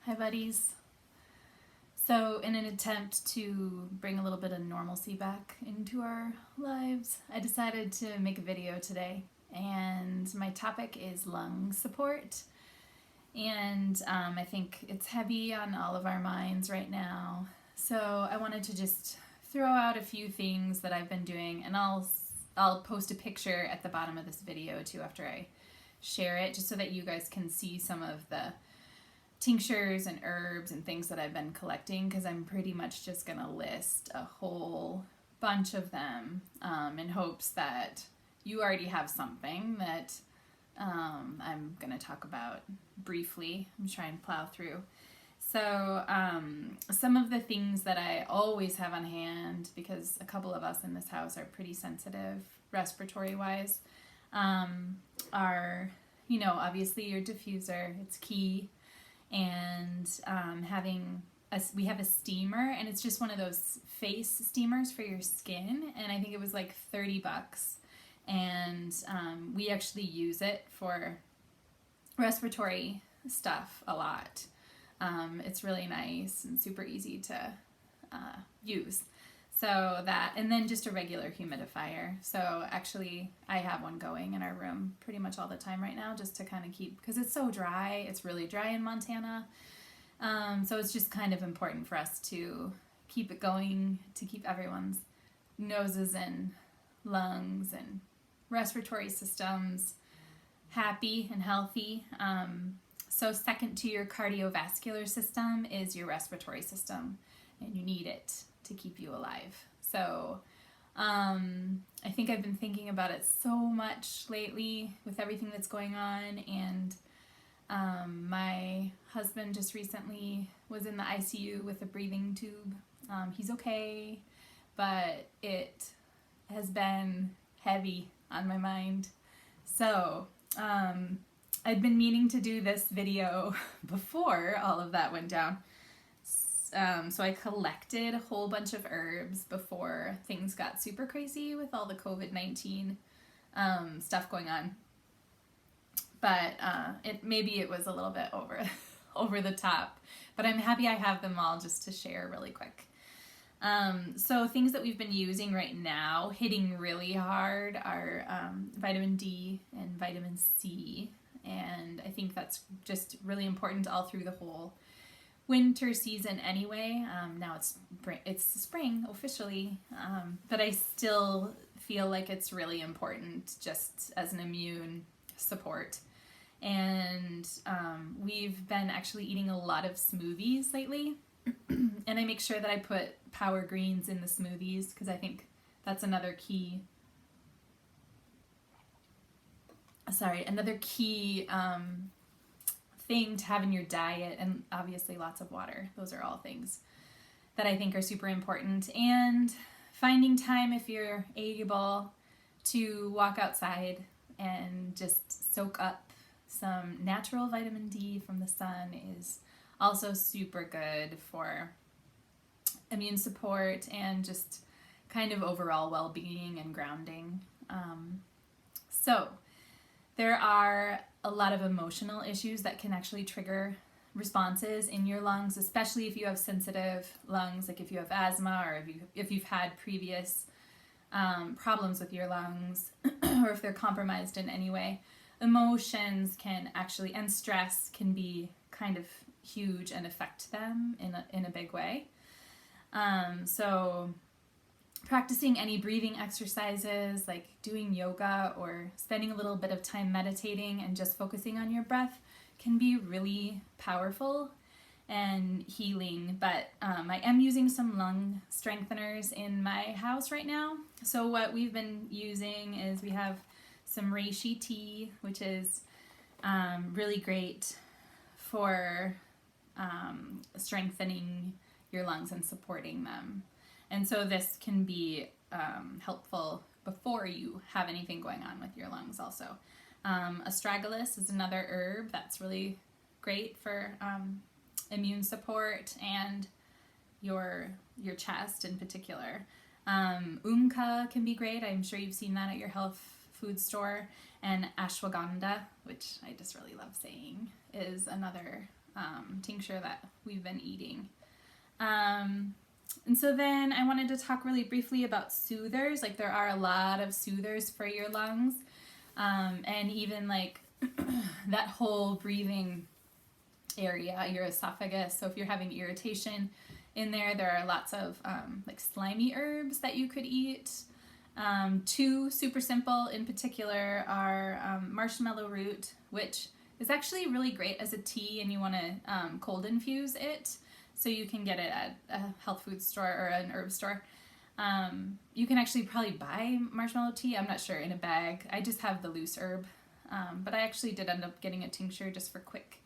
Hi buddies. So in an attempt to bring a little bit of normalcy back into our lives, I decided to make a video today, and my topic is lung support. And I think it's heavy on all of our minds right now. So I wanted to just throw out a few things that I've been doing, and I'll post a picture at the bottom of this video too after I share it, just so that you guys can see some of the tinctures and herbs and things that I've been collecting, because I'm pretty much just going to list a whole bunch of them in hopes that you already have something that I'm going to talk about briefly. I'm trying to plow through. So some of the things that I always have on hand, because a couple of us in this house are pretty sensitive respiratory wise, are, obviously your diffuser. It's key. And we have a steamer, and it's just one of those face steamers for your skin, and I think it was like $30, and we actually use it for respiratory stuff a lot. It's really nice and super easy to use. So that, and then just a regular humidifier. So actually I have one going in our room pretty much all the time right now, just to kind of keep, because it's so dry. It's really dry in Montana. So it's just kind of important for us to keep it going, to keep everyone's noses and lungs and respiratory systems happy and healthy. So second to your cardiovascular system is your respiratory system, and you need it to keep you alive. So I think I've been thinking about it so much lately with everything that's going on, and my husband just recently was in the ICU with a breathing tube. He's okay, but it has been heavy on my mind. So I'd been meaning to do this video before all of that went down. So I collected a whole bunch of herbs before things got super crazy with all the COVID-19 stuff going on. But maybe it was a little bit over the top. But I'm happy I have them all just to share really quick. So things that we've been using right now, hitting really hard, are vitamin D and vitamin C. And I think that's just really important all through the whole winter season anyway. Now it's spring officially, but I still feel like it's really important just as an immune support. And we've been actually eating a lot of smoothies lately, and I make sure that I put power greens in the smoothies, because I think that's another key thing to have in your diet, and obviously lots of water. Those are all things that I think are super important. And finding time, if you're able, to walk outside and just soak up some natural vitamin D from the sun is also super good for immune support and just kind of overall well-being and grounding. So there are a lot of emotional issues that can actually trigger responses in your lungs, especially if you have sensitive lungs, like if you have asthma, or if you've had previous problems with your lungs, or if they're compromised in any way. Emotions can actually, and stress can be kind of huge and affect them in a big way. So practicing any breathing exercises, like doing yoga or spending a little bit of time meditating and just focusing on your breath, can be really powerful and healing. But I am using some lung strengtheners in my house right now. So what we've been using is, we have some reishi tea, which is really great for strengthening your lungs and supporting them. And so this can be helpful before you have anything going on with your lungs also. Astragalus is another herb that's really great for immune support and your chest in particular. Umka can be great. I'm sure you've seen that at your health food store. And ashwagandha, which I just really love saying, is another tincture that we've been eating. And so then I wanted to talk really briefly about soothers. Like there are a lot of soothers for your lungs, and even like that whole breathing area, your esophagus. So if you're having irritation in there, there are lots of like slimy herbs that you could eat. Two super simple in particular are marshmallow root, which is actually really great as a tea, and you want to cold infuse it. So you can get it at a health food store or an herb store. You can actually probably buy marshmallow tea, I'm not sure, in a bag. I just have the loose herb, but I actually did end up getting a tincture just for quick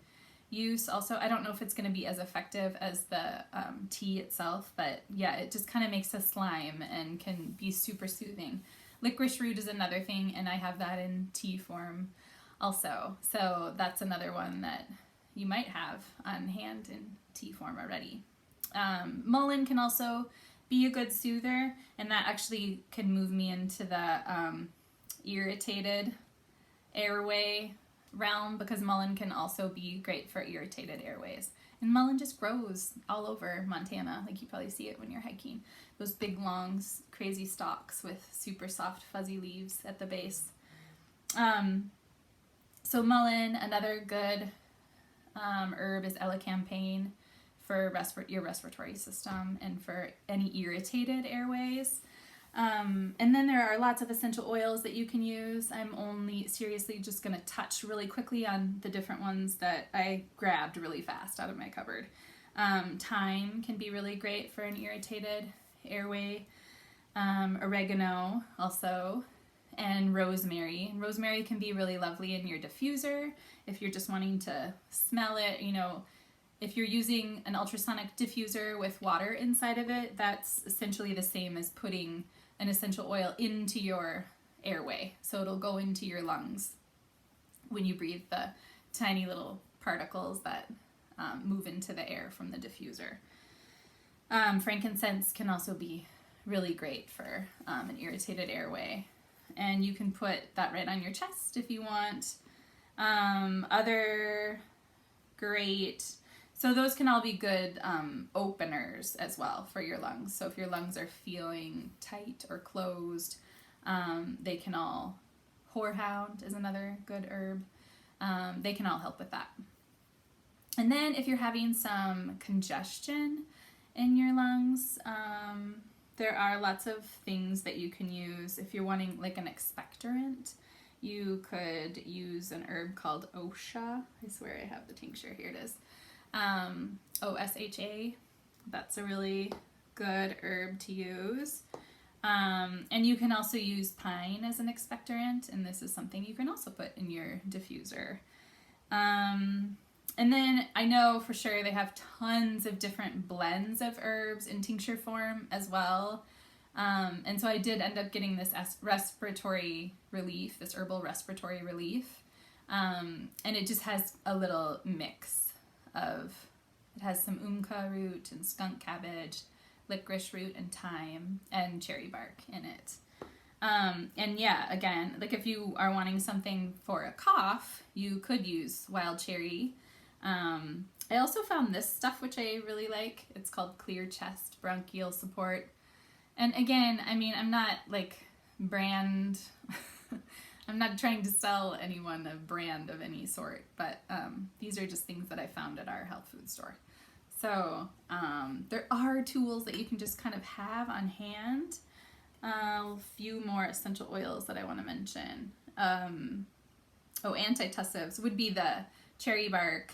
use. Also, I don't know if it's going to be as effective as the tea itself, but yeah, it just kind of makes a slime and can be super soothing. Licorice root is another thing, and I have that in tea form also. So that's another one that you might have on hand in tea form already. Mullein can also be a good soother, and that actually can move me into the irritated airway realm, because mullein can also be great for irritated airways. And mullein just grows all over Montana. Like you probably see it when you're hiking. Those big, long, crazy stalks with super soft, fuzzy leaves at the base. So mullein, another good herb is elecampane for your respiratory system and for any irritated airways. And then there are lots of essential oils that you can use. I'm only seriously just going to touch really quickly on the different ones that I grabbed really fast out of my cupboard. Thyme can be really great for an irritated airway. Oregano also. And rosemary. Rosemary can be really lovely in your diffuser if you're just wanting to smell it. You know, if you're using an ultrasonic diffuser with water inside of it, that's essentially the same as putting an essential oil into your airway. So it'll go into your lungs when you breathe the tiny little particles that move into the air from the diffuser. Frankincense can also be really great for an irritated airway. And you can put that right on your chest if you want. Other great, so those can all be good openers as well for your lungs. So if your lungs are feeling tight or closed, they can all, horehound is another good herb. They can all help with that. And then if you're having some congestion in your lungs, there are lots of things that you can use. If you're wanting like an expectorant, you could use an herb called Osha. I swear I have the tincture. Here it is. OSHA. That's a really good herb to use. And you can also use pine as an expectorant, and this is something you can also put in your diffuser. And then I know for sure they have tons of different blends of herbs in tincture form as well. And so I did end up getting this respiratory relief, this herbal respiratory relief. And it just has a little mix of, it has some umka root and skunk cabbage, licorice root and thyme and cherry bark in it. And yeah, again, like if you are wanting something for a cough, you could use wild cherry. I also found this stuff, which I really like. It's called Clear Chest Bronchial Support. And again, I mean, I'm not like brand, I'm not trying to sell anyone a brand of any sort, but these are just things that I found at our health food store. So there are tools that you can just kind of have on hand. A few more essential oils that I want to mention. Antitussives would be the cherry bark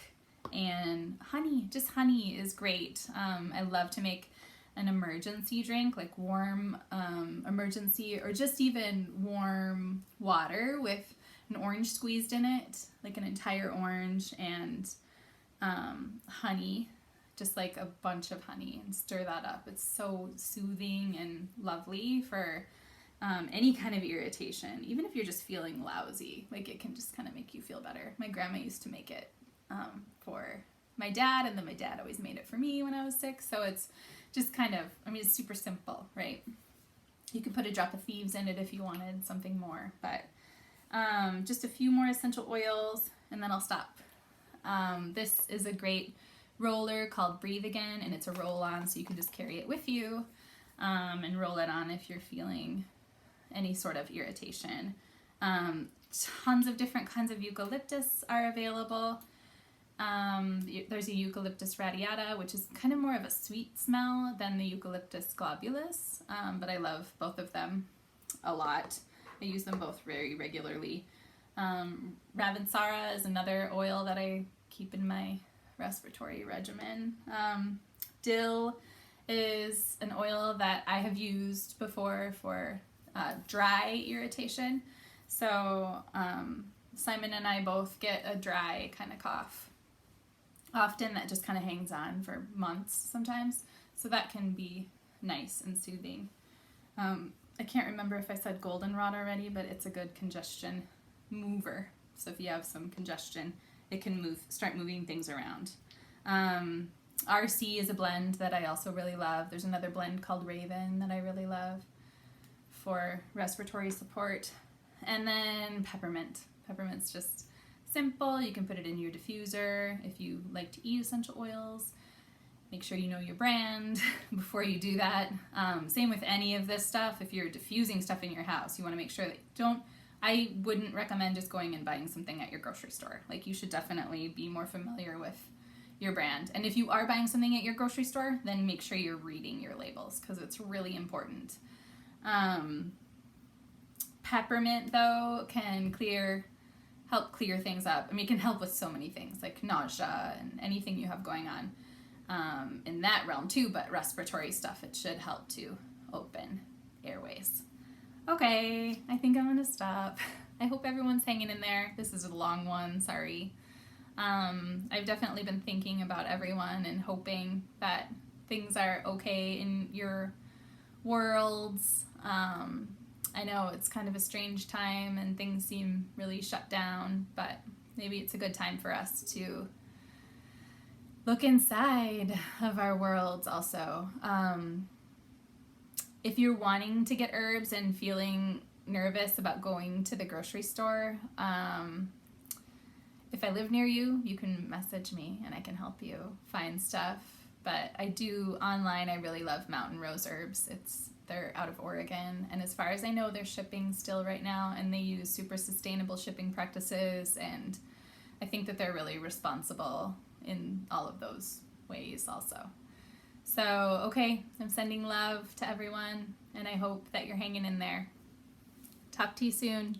and honey. Just honey is great. I love to make an emergency drink, like warm emergency, or just even warm water with an orange squeezed in it, like an entire orange, and honey, just like a bunch of honey, and stir that up. It's so soothing and lovely for any kind of irritation, even if you're just feeling lousy. Like it can just kind of make you feel better. My grandma used to make it for my dad, and then my dad always made it for me when I was sick. So it's just kind of, I mean, it's super simple, right? You could put a drop of thieves in it if you wanted something more, but just a few more essential oils, and then I'll stop. This is a great roller called Breathe Again, and it's a roll-on, so you can just carry it with you and roll it on if you're feeling any sort of irritation. Tons of different kinds of eucalyptus are available. There's a eucalyptus radiata, which is kind of more of a sweet smell than the eucalyptus globulus, but I love both of them a lot. I use them both very regularly. Ravensara is another oil that I keep in my respiratory regimen. Dill is an oil that I have used before for dry irritation. So Simon and I both get a dry kind of cough. Often that just kind of hangs on for months sometimes. So that can be nice and soothing. I can't remember if I said goldenrod already, but it's a good congestion mover. So if you have some congestion, it can start moving things around. RC is a blend that I also really love. There's another blend called Raven that I really love for respiratory support. And then peppermint. Peppermint's just simple. You can put it in your diffuser if you like to eat essential oils. Make sure you know your brand before you do that. Same with any of this stuff. If you're diffusing stuff in your house, you want to make sure that I wouldn't recommend just going and buying something at your grocery store. Like, you should definitely be more familiar with your brand. And if you are buying something at your grocery store, then make sure you're reading your labels, because it's really important. Peppermint, though, can help clear things up. I mean, it can help with so many things, like nausea and anything you have going on in that realm too, but respiratory stuff, it should help to open airways. Okay, I think I'm gonna stop. I hope everyone's hanging in there. This is a long one, sorry. I've definitely been thinking about everyone and hoping that things are okay in your worlds. I know it's kind of a strange time and things seem really shut down, but maybe it's a good time for us to look inside of our worlds also. If you're wanting to get herbs and feeling nervous about going to the grocery store, if I live near you, you can message me and I can help you find stuff. But I do online, I really love Mountain Rose Herbs. They're out of Oregon, and as far as I know, they're shipping still right now, and they use super sustainable shipping practices, and I think that they're really responsible in all of those ways also. So, okay, I'm sending love to everyone, and I hope that you're hanging in there. Talk to you soon.